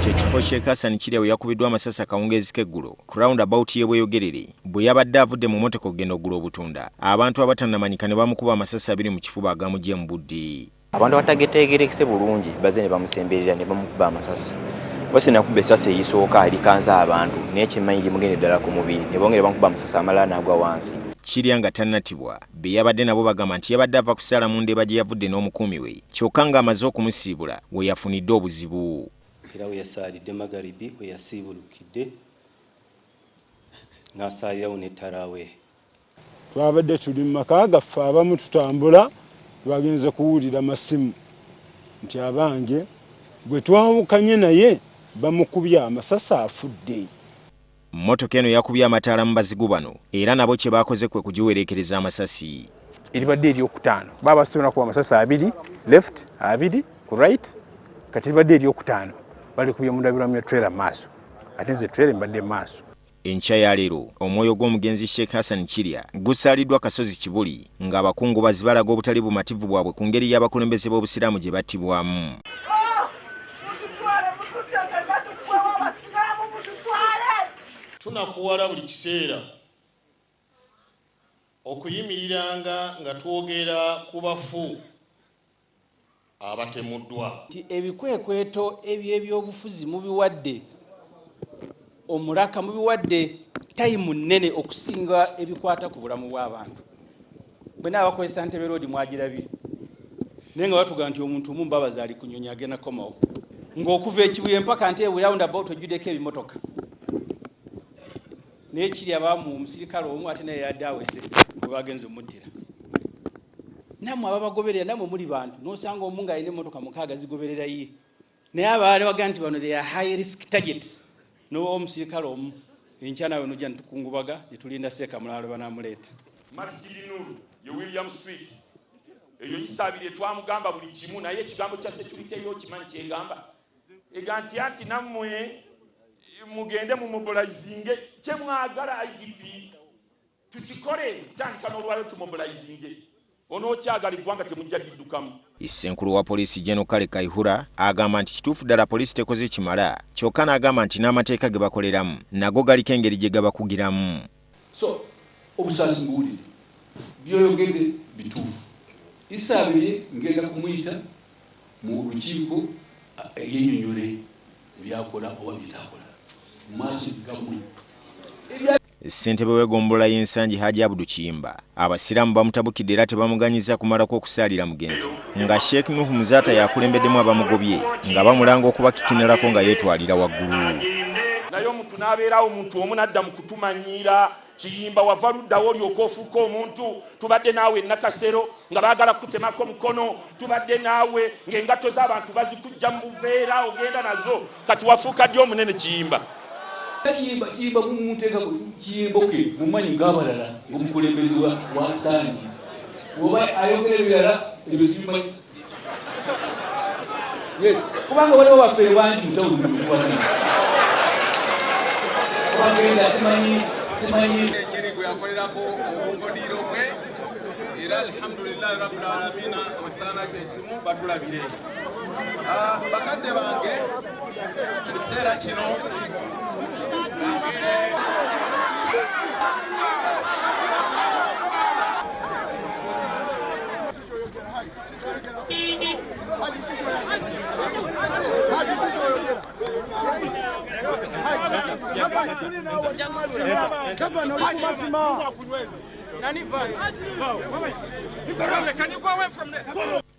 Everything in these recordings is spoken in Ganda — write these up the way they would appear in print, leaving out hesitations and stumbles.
ekifo Sheikh Hassan Kirya we yakubiddwa amasasi akawungeezi k'eggulo ku roundabout y'e Bweyogerere bwe yabadde avudde mu mmotoka okugenda oggula obutunda. Abantu abatannamanyika ne bamukuba amasasi abiri mu kifuba agamuggye mu budde. Abantu batagetegerekese bulungi bazze ne bamusemberera ne bamukuba amasasi. Bose nakuba essasi eyisooka erikanza abantu n'ekimanyi limugende ddala ku mubiri ne bongera bamukuba amasasi amalala n'agwa wansi. Kirya nga tannatibwa be yabadde nabo bagamba nti yabadde ava kusaala mu Ndeeba gye yavudde n'omukuumi we kyokka ng'amaze okumusiibula we yafunidde obuzibu. Era we yasaalidde Magaribi we yasiibulukidde n'asaalirawo n'ettalaawe. Twabadde tuli mu maka gaffe abamu tutambula twagenze kuwulira masimu nti abange bwe twawukanye naye bamukubye amasasi afudde. Mmotoka eno yakubye amataala mu bazigu bano era nabo kye baakoze kwe kugiwerekereza amasasi. Eribadde eryokutaano baba basobola kuba amasasi abiri left abiri ku right kati eribadde eryokutaano bali kubye mundabirwamu ya trailer maaso ate nze trailer mbadde maaso. Enkya ya leero omwoyo gw'omugenzi Sheikh Hassan Kirya gusaaliddwa Kasozi Kibuli ng'abakungubazi balaga obutali bumativu bwabwe ku ngeri y'abakulembeze b'obusiraamu gye battibwamu. Tunakuwala buli kiseera okuyimiriranga nga twogera ku bafu abatemuddwa. Ebikwekweto eby'ebyobufuzi mubiwadde omulaka mubiwadde tayimu nnene okusinga ebikwata ku bulamu bw'abantu. Bwe n'abakozesa Ntebe Road mwagirabye naye nga batuga nti omuntu omu mbabazi ali kunyonya agenda komawo ng'okuva ekibuye mpaka Ntebe roundabout ojuddeko ebimotoka. Naye Kirya baamu omusirikale omu ate naye yadde awese bwe bagenze omuddira. Nammwe ababagoberera nammwe muli bantu n'osanga omu ng'alina emmotoka 6 zigoberera ye. Naye abaali bagaa nti bano they are high risk targets. N'omusirikale omu enkya nawe nojja nitukungubaga ne tulinda Seeka Mulaalo banaamuleeta. Masjidi Nuru ye William Street eyo kisaabire twamugamba buli kimu naye ekigambo kya security eyo kimanyi kyegamba eganti anti nammwe mugende mu mobilizinge kye mwagala IGP tukikole tandika n'olwalo tumobilizinge onookyagala eggwanga temujja liddukamu. Ssenkulu wa poliisi General Kale Kaihura agamba nti kituufu ddala poliisi tekoze kimala kyokka n'agamba nti n'amateeka ge bakoleramu nago galiko engeri gye gabakugiramu. So obusaasi mbuwulire byoyogedde bituufu. Isaabire ngenda kumuyita mu lukiiko yennyonnyole byakola oba bitakola mu maaso gammwe. Ssentebe w'eggombolola y'ensangi Haji Abudu Kiyimba abasiraamu bamutabukidde era tebamuganyiza kumalako okusaalira mugenzi nga Sheikh Nuhu Muzaata yakulembeddemu abamugobye nga bamulanga okubakikinirako nga yeetwalira waggulu. Naye omuntu n'abeerawo omuntu omu n'adda mu kutumanyiira Kiyimba wava luddawo olyoka ofuuka omuntu tubadde naawe Nakasero nga baagala kutemako mukono tubadde naawe ng'engatto z'abantu bazikujja mu buveera ogenda nazo kati wafuuka ddi omunene Kiyimba. Kiyimba mumuteeka Kiyimba ke mumanyi ng'abalala ng'omukulembeze wa Stangi oba ayogera ebirala ebyo simanyi. Kubanga waliwo baffe bangi mutawulira bagenda simanyi engeri gwe yakolerako obungodiro bwe era alhamdulillahi rabbil alamina omusana kyekimu batulabire. Bakadde bange ekiseera kino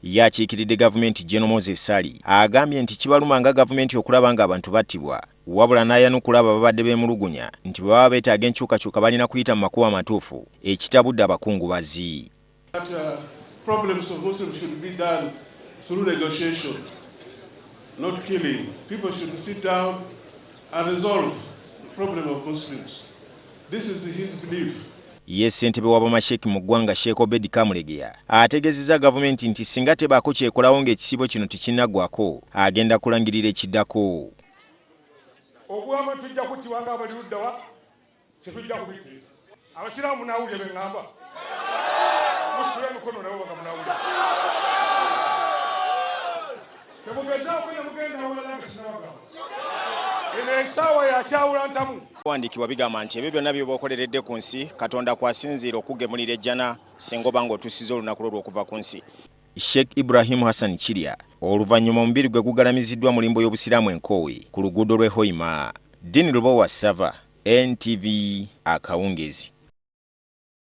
Yakiikiridde gavumenti General Moses Sali agambye nti kibaluma nga gavumenti okulaba nga abantu battibwa wabula n'ayanukula babadde beemulugunya nti bwe baba beetaaga enkyukakyuka balina kuyita mu makubo amatuufu ekitabudde abakungubazi. Problems of Muslims should be done through negotiation, not killing. People should sit down and resolve the problem of Muslims. This is his belief. Ye ssentebe wa bamasheki mu ggwanga Sheikh Obed Kamulegeya ategeezezza gavumenti nti singa tebaako kyekolawo ng'ekisibo kino tekinnaggwako agenda kulangirira ekiddako. Obwama tujja kutiwanga abali luddawa tetujja kubikiriza. Abasiraamu munaawulire be ŋŋamba. Musitule emikono nabo nga munaawulire. Temugezaawo ne mugenda awalala nga sinabagamba. Esawa ya kyawula ntamu. Wandikibwa bigamba nti ebyo byonna by'obakoleredde ku nsi Katonda kwasinziira okugemulira ejjana singa oba ng'otusiza olunaku lwo lw'okuva ku nsi. Sheikh Ibrahim Hassan Kirya oluvannyuma omubiri gwe gugalamiziddwa mu limbo y'obusiraamu Enkowe ku luguudo lw'e Hoima. Dini Lubowa Sava, NTV Akawungezi.